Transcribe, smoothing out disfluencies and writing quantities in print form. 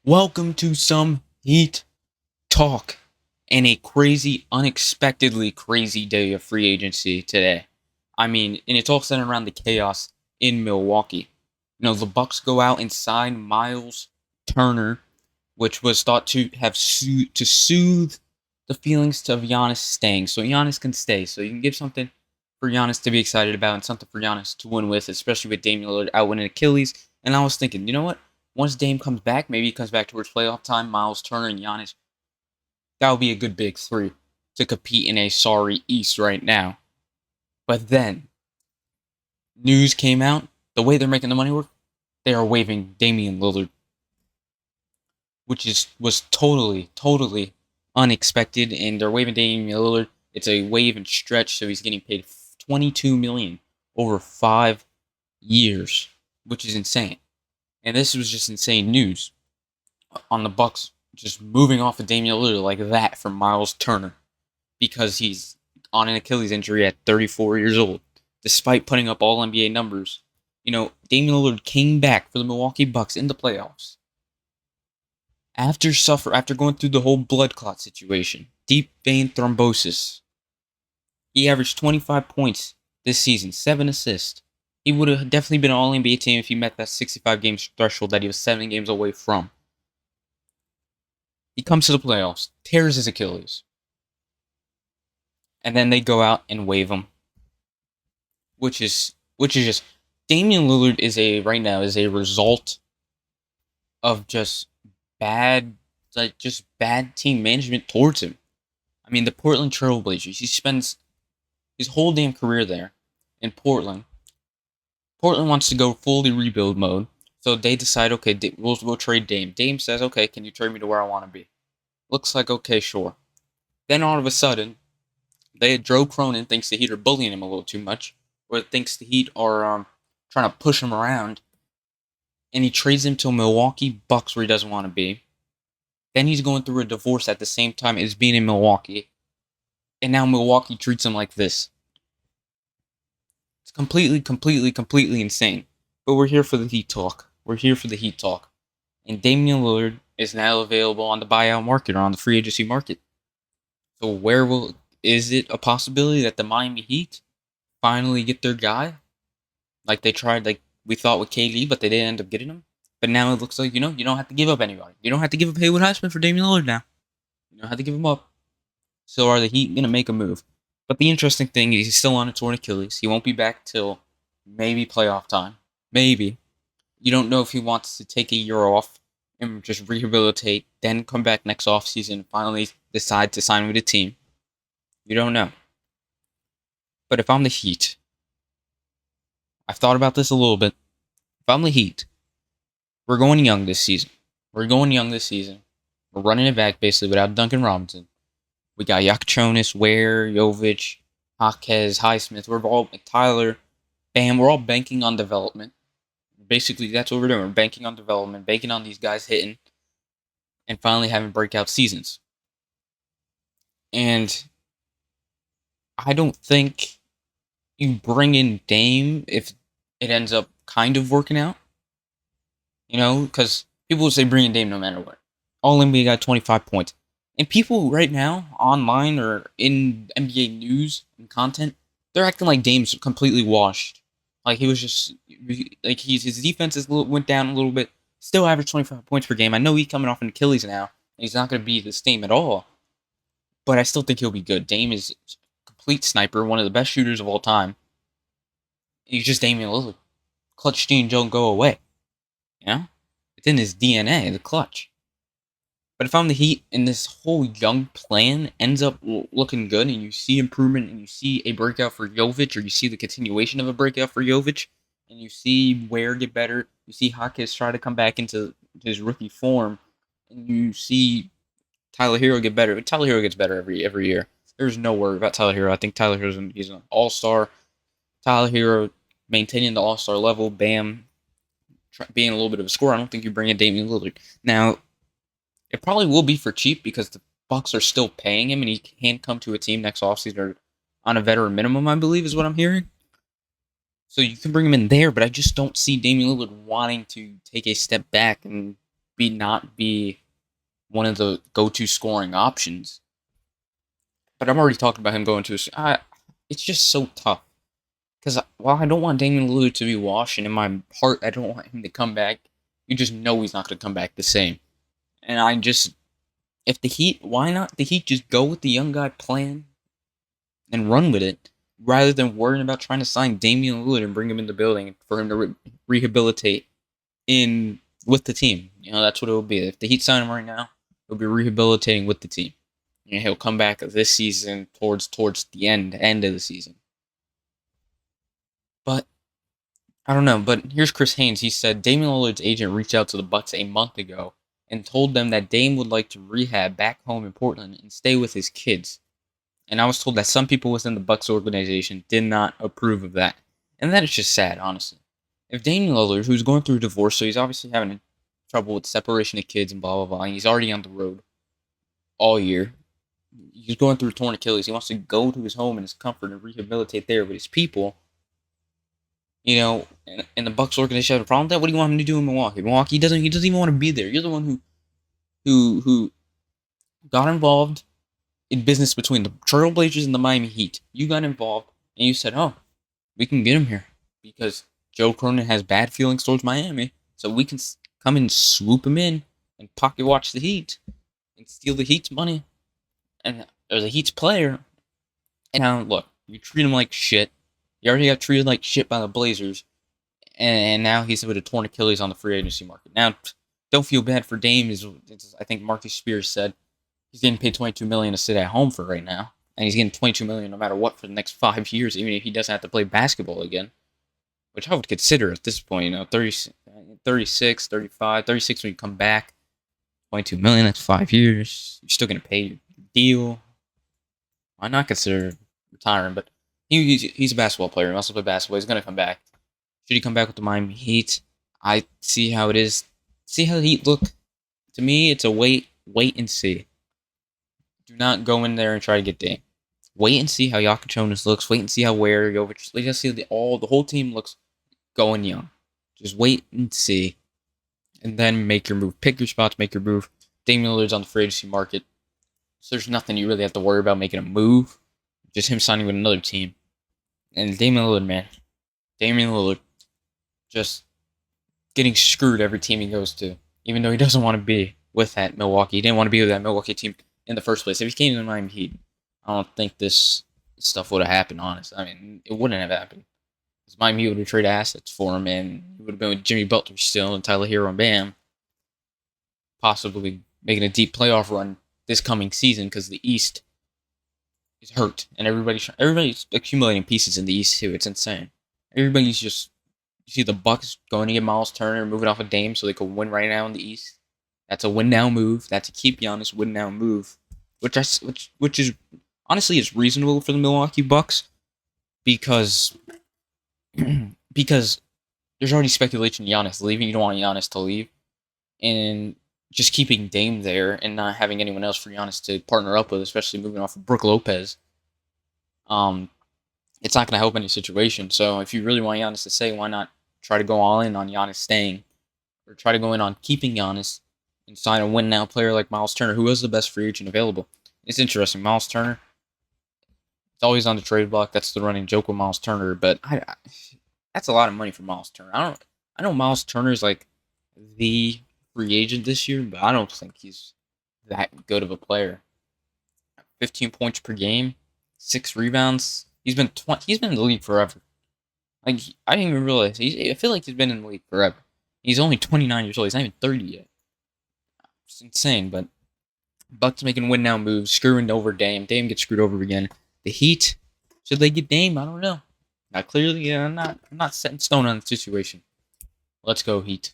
Welcome to some Heat talk and a crazy, unexpectedly crazy day of free agency today. And it's all centered around the chaos in Milwaukee. The Bucks go out and sign Miles Turner, which was thought to have to soothe the feelings of Giannis staying, so Giannis can stay, so you can give something for Giannis to be excited about and something for Giannis to win with, especially with Damian Lillard out winning Achilles. And I was thinking, you know what? Once Dame comes back, maybe he comes back towards playoff time, Miles Turner and Giannis, that would be a good big three to compete in a sorry East right now. But then, news came out, the way they're making the money work, they are waiving Damian Lillard, which was totally unexpected, and they're waiving Damian Lillard. It's a wave and stretch, so he's getting paid $22 million over 5 years, which is insane. And this was just insane news on the Bucks just moving off of Damian Lillard like that for Miles Turner because he's on an Achilles injury at 34 years old, despite putting up all NBA numbers. Damian Lillard came back for the Milwaukee Bucks in the playoffs after going through the whole blood clot situation, deep vein thrombosis. He averaged 25 points this season, 7 assists. He would have definitely been an All-NBA team if he met that 65 games threshold that he was 7 games away from. He comes to the playoffs, tears his Achilles, and then they go out and waive him, which is just Damian Lillard right now is a result of just bad team management towards him. The Portland Trailblazers, he spends his whole damn career there in Portland. Portland wants to go fully rebuild mode, so they decide, okay, we'll trade Dame. Dame says, okay, can you trade me to where I want to be? Looks like, okay, sure. Then all of a sudden, Joe Cronin thinks the Heat are bullying him a little too much, or thinks the Heat are trying to push him around, and he trades him to Milwaukee Bucks where he doesn't want to be. Then he's going through a divorce at the same time as being in Milwaukee, and now Milwaukee treats him like this. It's completely insane. But we're here for the Heat talk. And Damian Lillard is now available on the buyout market or on the free agency market. So is it a possibility that the Miami Heat finally get their guy? Like they tried, like we thought with KD, but they didn't end up getting him. But now it looks like, you don't have to give up anybody. You don't have to give up Haywood Highsmith for Damian Lillard now. You don't have to give him up. So are the Heat going to make a move? But the interesting thing is he's still on a torn Achilles. He won't be back till maybe playoff time. Maybe. You don't know if he wants to take a year off and just rehabilitate, then come back next offseason and finally decide to sign with a team. You don't know. But if I'm the Heat, I've thought about this a little bit. If I'm the Heat, we're going young this season. We're running it back basically without Duncan Robinson. We got Yakchonis, Ware, Jovic, Jaquez, Highsmith. We're all Tyler, Bam. We're all banking on development. Basically, that's what we're doing. We're banking on development, banking on these guys hitting, and finally having breakout seasons. And I don't think you bring in Dame if it ends up kind of working out. Because people will say bring in Dame no matter what. All NBA got 25 points. And people right now, online or in NBA news and content, they're acting like Dame's completely washed. Like he was just, like his defense went down a little bit. Still averaged 25 points per game. I know he's coming off an Achilles now. And he's not going to be the same at all. But I still think he'll be good. Dame is a complete sniper, one of the best shooters of all time. He's just Damian Lillard. Clutch gene don't go away. It's in his DNA, the clutch. But if I'm the Heat and this whole young plan ends up looking good and you see improvement and you see a breakout for Jovic or you see the continuation of a breakout for Jovic and you see Ware get better, you see Jaquez try to come back into his rookie form and you see Tyler Hero get better. Tyler Hero gets better every year. There's no worry about Tyler Hero. I think Tyler Hero's he's an all-star. Tyler Hero maintaining the all-star level, Bam being a little bit of a scorer. I don't think you bring in Damian Lillard. Now, it probably will be for cheap because the Bucks are still paying him and he can't come to a team next offseason or on a veteran minimum, I believe is what I'm hearing. So you can bring him in there, but I just don't see Damian Lillard wanting to take a step back and not be one of the go-to scoring options. But I'm already talking about him going to it's just so tough. Because while I don't want Damian Lillard to be washed, and in my heart, I don't want him to come back, you just know he's not going to come back the same. And if the Heat, why not the Heat just go with the young guy plan and run with it, rather than worrying about trying to sign Damian Lillard and bring him in the building for him to rehabilitate in with the team. That's what it will be. If the Heat sign him right now, he'll be rehabilitating with the team. He'll come back this season towards the end of the season. But I don't know. But here's Chris Haynes. He said Damian Lillard's agent reached out to the Bucks a month ago and told them that Dame would like to rehab back home in Portland and stay with his kids. And I was told that some people within the Bucks organization did not approve of that. And that is just sad, honestly. If Damian Lillard, who's going through a divorce, so he's obviously having trouble with separation of kids and blah, blah, blah, and he's already on the road all year. He's going through a torn Achilles. He wants to go to his home and his comfort and rehabilitate there with his people. And the Bucks organization have a problem with that. What do you want him to do in Milwaukee? Milwaukee, he doesn't even want to be there. You're the one who got involved in business between the Trailblazers and the Miami Heat. You got involved and you said, "Oh, we can get him here because Joe Cronin has bad feelings towards Miami, so we can come and swoop him in and pocket watch the Heat and steal the Heat's money and or the Heat's player." And now look, you treat him like shit. He already got treated like shit by the Blazers, and now he's with a torn Achilles on the free agency market. Now, don't feel bad for Dame. I think Marcus Spears said he's getting paid $22 million to sit at home for right now, and he's getting $22 million no matter what for the next 5 years, even if he doesn't have to play basketball again, which I would consider at this point. 36, 35, 36 when you come back, $22 million. That's 5 years. You're still gonna pay your deal. Why not consider retiring? But he's a basketball player. He wants to play basketball. He's gonna come back. Should he come back with the Miami Heat? I see how it is. See how the Heat look. To me, it's a wait and see. Do not go in there and try to get Dame. Wait and see how Jonas looks. Wait and see how Ware, Jovic. Let's see the whole team looks going young. Just wait and see, and then make your move. Pick your spots. Make your move. Damian Lillard's on the free agency market, so there's nothing you really have to worry about making a move. Just him signing with another team. And Damian Lillard, man. Damian Lillard just getting screwed every team he goes to. Even though he doesn't want to be with that Milwaukee. He didn't want to be with that Milwaukee team in the first place. If he came to the Miami Heat, I don't think this stuff would have happened, honestly. I mean, it wouldn't have happened. Because Miami Heat would have traded assets for him, and he would have been with Jimmy Butler still and Tyler Hero and Bam. Possibly making a deep playoff run this coming season because the East is hurt, and everybody's accumulating pieces in the East too. It's insane. Everybody's just, you see the Bucks going to get Miles Turner, moving off of Dame so they could win right now in the East. That's a win now move. That's a keep Giannis win now move, which is honestly is reasonable for the Milwaukee Bucks because there's already speculation Giannis leaving. You don't want Giannis to leave, and just keeping Dame there and not having anyone else for Giannis to partner up with, especially moving off of Brook Lopez, it's not going to help any situation. So if you really want Giannis to stay, why not try to go all in on Giannis staying, or try to go in on keeping Giannis and sign a win-now player like Miles Turner, who is the best free agent available. It's interesting. Miles Turner, it's always on the trade block. That's the running joke with Miles Turner, but that's a lot of money for Miles Turner. I know Miles Turner is like the free agent this year, but I don't think he's that good of a player. 15 points per game, 6 rebounds. He's been in the league forever. Like, I didn't even realize. I feel like he's been in the league forever. He's only 29 years old. He's not even 30 yet. It's insane, but Bucks making win now moves, screwing over Dame. Dame gets screwed over again. The Heat, should they get Dame? I don't know. Not clearly. I'm not set in stone on the situation. Let's go, Heat.